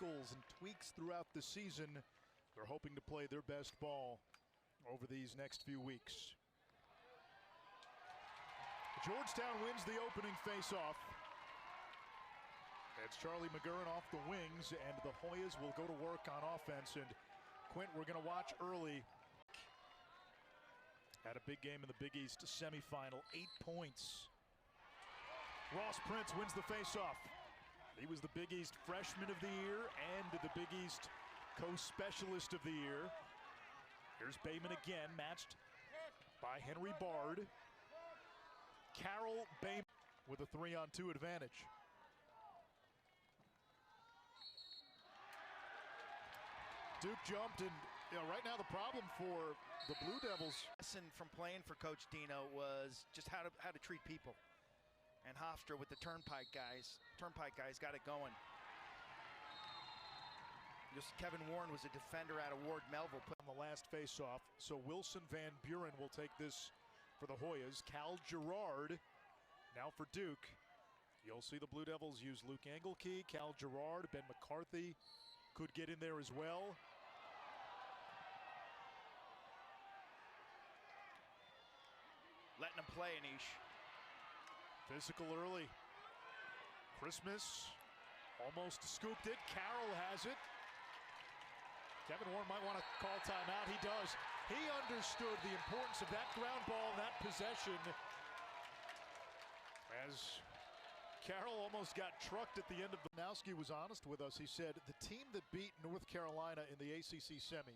wrinkles and tweaks throughout the season. They're hoping to play their best ball over these next few weeks. Georgetown wins the opening face-off. It's Charlie McGurran off the wings, and the Hoyas will go to work on offense. And Quint, we're going to watch early. Had a big game in the Big East semifinal, 8 points. Ross Prince wins the face-off. He was the Big East Freshman of the Year and the Big East Co-Specialist of the Year. Here's Bayman again, matched by Henry Bard. Carroll Bayman with a 3-on-2 advantage. Duke jumped, and right now the problem for the Blue Devils. Lesson from playing for Coach Dino was just how to treat people. And Hofstra with the Turnpike guys got it going. Just Kevin Warren was a defender out of Ward Melville. On the last face-off, so Wilson Van Buren will take this for the Hoyas. Cal Girard now for Duke. You'll see the Blue Devils use Luke Engelke, Cal Girard, Ben McCarthy could get in there as well. Letting them play, Anish. Physical early. Christmas almost scooped it. Carroll has it. Kevin Warren might want to call timeout. He does. He understood the importance of that ground ball and that possession, as Carroll almost got trucked at the end of the. Nowski was honest with us. He said the team that beat North Carolina in the ACC semi,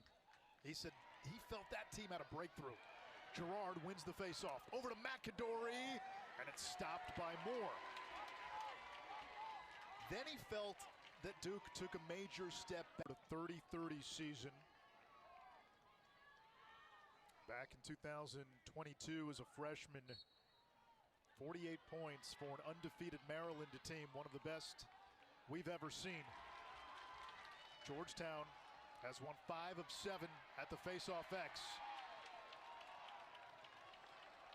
he said he felt that team had a breakthrough. Girard wins the face-off. Over to McAdory, and it's stopped by Moore. Then he felt that Duke took a major step back to 30-30 season. Back in 2022 as a freshman, 48 points for an undefeated Maryland team, one of the best we've ever seen. Georgetown has won 5 of 7 at the face-off X.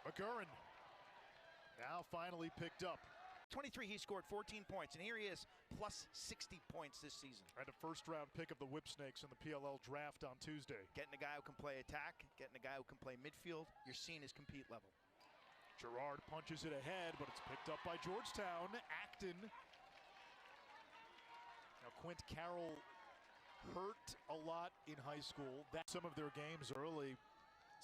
McGurran now finally picked up. 23, he scored 14 points, and here he is, plus 60 points this season. And a first-round pick of the Whipsnakes in the PLL draft on Tuesday. Getting a guy who can play attack, getting a guy who can play midfield, you're seeing his compete level. Girard punches it ahead, but it's picked up by Georgetown. Acton. Now Quint Carroll hurt a lot in high school. That's some of their games early.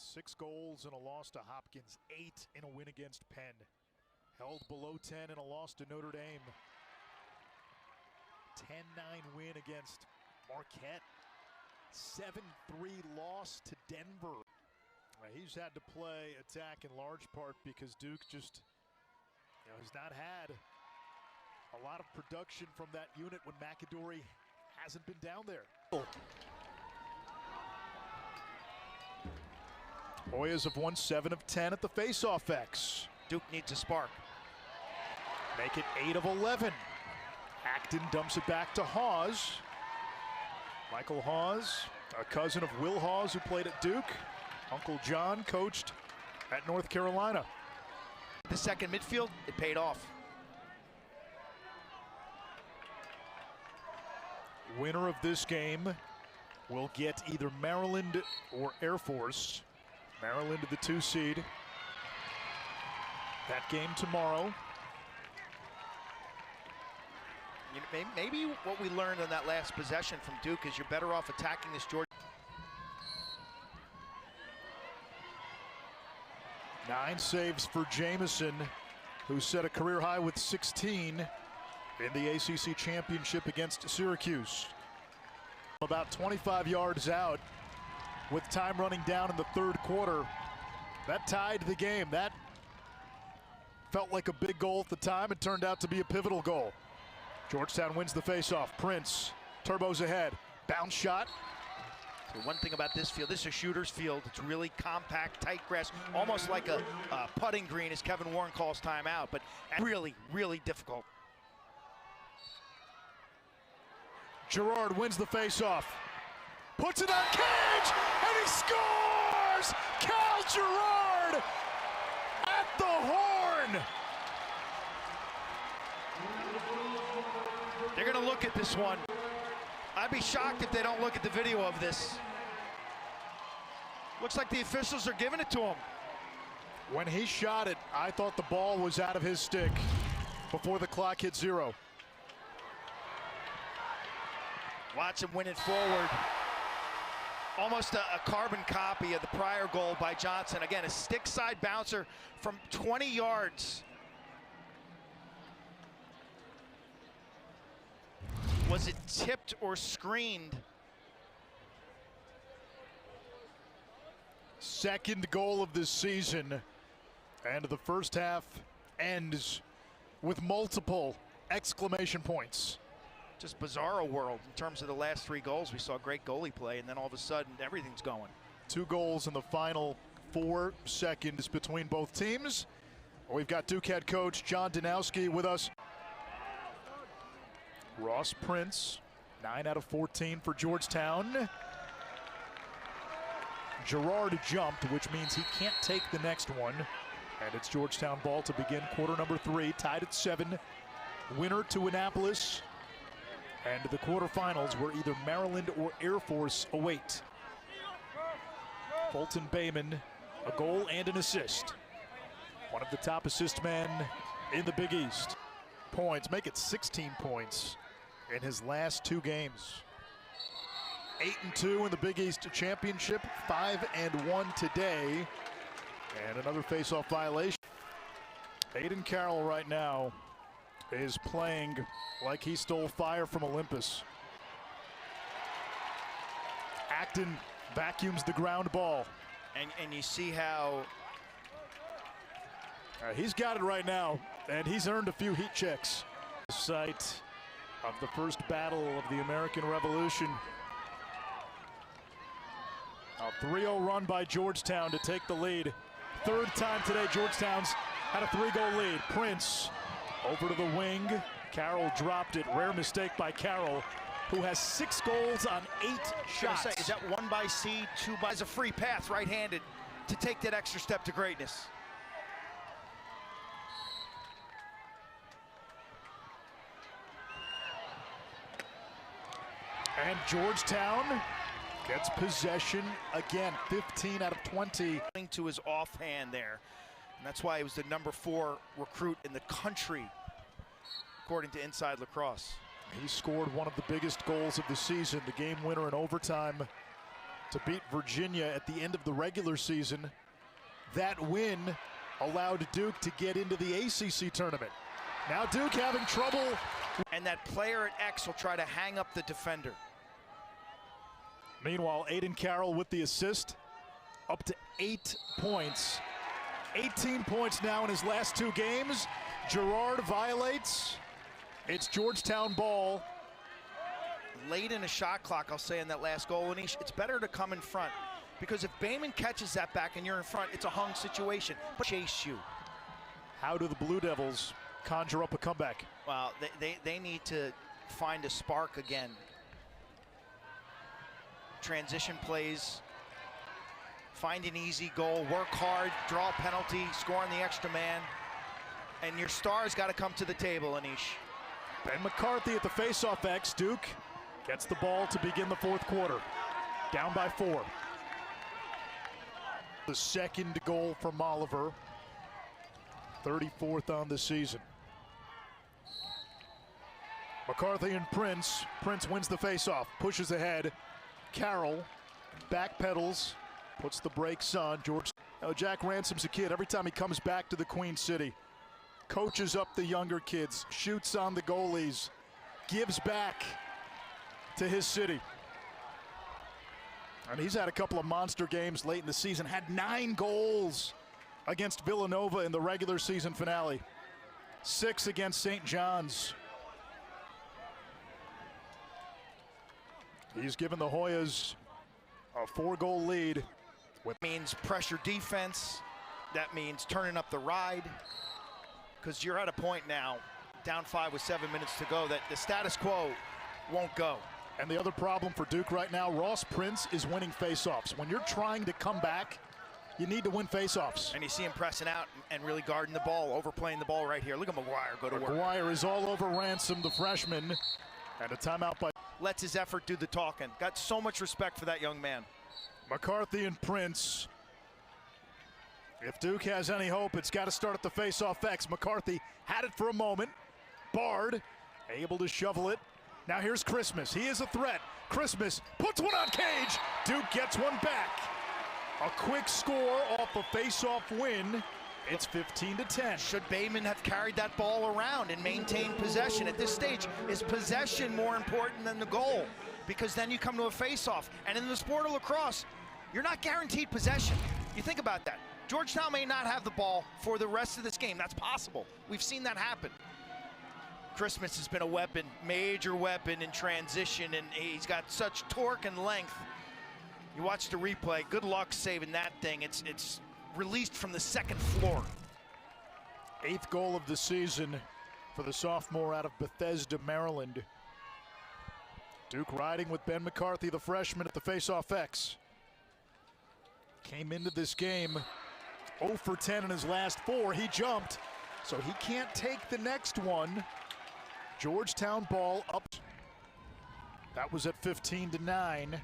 6 goals in a loss to Hopkins, 8 in a win against Penn. Held below 10 in a loss to Notre Dame. 10-9 win against Marquette. 7-3 loss to Denver. He's had to play attack in large part because Duke just has not had a lot of production from that unit when McAdory hasn't been down there. Hoyas have won 7 of 10 at the face-off X. Duke needs a spark. Make it 8 of 11. Acton dumps it back to Hawes. Michael Hawes, a cousin of Will Hawes who played at Duke. Uncle John coached at North Carolina. The second midfield, it paid off. Winner of this game will get either Maryland or Air Force. Maryland the 2 seed. That game tomorrow. Maybe what we learned on that last possession from Duke is you're better off attacking this Georgia. 9 saves for Jamison, who set a career high with 16 in the ACC championship against Syracuse. About 25 yards out with time running down in the 3rd quarter. That tied the game. That felt like a big goal at the time. It turned out to be a pivotal goal. Georgetown wins the face-off. Prince turbos ahead. Bounce shot. So one thing about this field, this is a shooter's field. It's really compact, tight grass, almost like a putting green as Kevin Warren calls timeout, but really, really difficult. Girard wins the face-off. Puts it on Cage, and he scores! Cal Girard at the horn! They're going to look at this one. I'd be shocked if they don't look at the video of this. Looks like the officials are giving it to him. When he shot it, I thought the ball was out of his stick before the clock hit 0. Watch him win it forward. Almost a carbon copy of the prior goal by Johnson. Again, a stick side bouncer from 20 yards. Was it tipped or screened? Second goal of this season, and the first half ends with multiple exclamation points. Just bizarro world in terms of the last 3 goals. We saw great goalie play, and then all of a sudden everything's going. 2 goals in the final 4 seconds between both teams. We've got Duke head coach John Danowski with us. Ross Prince, 9 out of 14 for Georgetown. Girard jumped, which means he can't take the next one. And it's Georgetown ball to begin quarter number 3, tied at 7. Winner to Annapolis. And the quarterfinals where either Maryland or Air Force await. Fulton Bayman, a goal and an assist. One of the top assist men in the Big East. Points, make it 16 points in his last 2 games. 8-2 in the Big East Championship, 5-1 today. And another face-off violation. Aiden Carroll right now is playing like he stole fire from Olympus. Acton vacuums the ground ball. And you see how he's got it right now, and he's earned a few heat checks. The site of the first battle of the American Revolution. A 3-0 run by Georgetown to take the lead. Third time today Georgetown's had a 3-goal lead. Prince over to the wing. Carroll dropped it. Rare mistake by Carroll, who has 6 goals on 8 shots. is that 1 by C, 2 by... It's a free path right-handed to take that extra step to greatness. And Georgetown gets possession again. 15 out of 20. To his offhand there. And that's why he was the number 4 recruit in the country, according to Inside Lacrosse. He scored one of the biggest goals of the season, the game winner in overtime to beat Virginia at the end of the regular season. That win allowed Duke to get into the ACC tournament. Now Duke having trouble. And that player at X will try to hang up the defender. Meanwhile, Aiden Carroll with the assist, up to 8 points. 18 points now in his last 2 games. Girard violates. It's Georgetown ball. Late in the shot clock, I'll say, in that last goal, and it's better to come in front, because if Bayman catches that back and you're in front, it's a hung situation. But chase you. How do the Blue Devils conjure up a comeback? Well, they need to find a spark again. Transition plays, find an easy goal, work hard, draw a penalty, score on the extra man, and your star's got to come to the table, Anish. Ben McCarthy at the face-off X. Duke gets the ball to begin the 4th quarter. Down by 4. The second goal for Molliver. 34th on the season. McCarthy and Prince. Prince wins the face-off, pushes ahead. Carroll backpedals, puts the brakes on. Jack Ransom's a kid. Every time he comes back to the Queen City, coaches up the younger kids, shoots on the goalies, gives back to his city. And he's had a couple of monster games late in the season, had 9 goals against Villanova in the regular season finale, 6 against St. John's. He's given the Hoyas a 4-goal lead. Means pressure defense. That means turning up the ride. Because you're at a point now, down 5 with 7 minutes to go, that the status quo won't go. And the other problem for Duke right now, Ross Prince is winning faceoffs. When you're trying to come back, you need to win faceoffs. And you see him pressing out and really guarding the ball, overplaying the ball right here. Look at McGuire go to work. McGuire is all over Ransom, the freshman. And a timeout by... lets his effort do the talking. Got so much respect for that young man. McCarthy and Prince. If Duke has any hope, it's got to start at the face-off X. McCarthy had it for a moment. Bard able to shovel it. Now here's Christmas. He is a threat. Christmas puts one on cage. Duke gets one back. A quick score off a face-off win. It's 15-10. Should Bayman have carried that ball around and maintained possession? At this stage, is possession more important than the goal? Because then you come to a face-off. And in the sport of lacrosse, you're not guaranteed possession. You think about that. Georgetown may not have the ball for the rest of this game. That's possible. We've seen that happen. Christmas has been a weapon, major weapon in transition, and he's got such torque and length. You watch the replay, good luck saving that thing. It's released from the second floor. 8th goal of the season for the sophomore out of Bethesda, Maryland. Duke riding with Ben McCarthy, the freshman, at the face-off X. Came into this game 0 for 10 in his last 4. He jumped, so he can't take the next one. Georgetown ball up. That was at 15-9.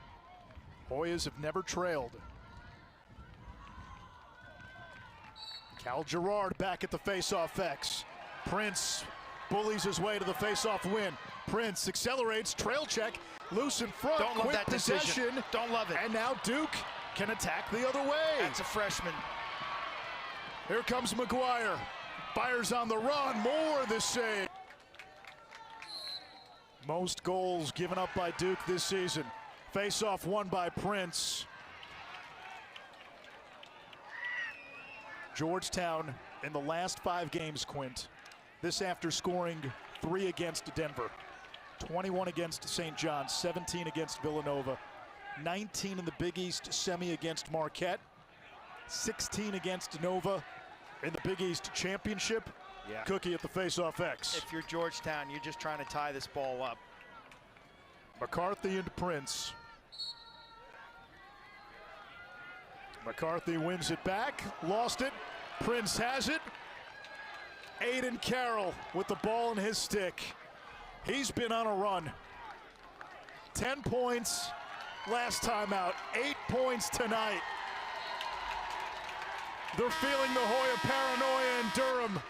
Hoyas have never trailed. Girard back at the face-off X. Prince bullies his way to the face-off win. Prince accelerates, trail check, loose in front. Don't love that decision. Don't love it. And now Duke can attack the other way. That's a freshman. Here comes McGuire. Fires on the run. More this save. Most goals given up by Duke this season. Face-off won by Prince. Georgetown in the last 5 games, Quint. This after scoring 3 against Denver. 21 against St. John's, 17 against Villanova. 19 in the Big East semi against Marquette. 16 against Nova in the Big East Championship. Yeah. Cookie at the face-off X. If you're Georgetown, you're just trying to tie this ball up. McCarthy and Prince. McCarthy wins it back, lost it. Prince has it. Aiden Carroll with the ball in his stick. He's been on a run. 10 points last time out, 8 points tonight. They're feeling the Hoya paranoia in Durham.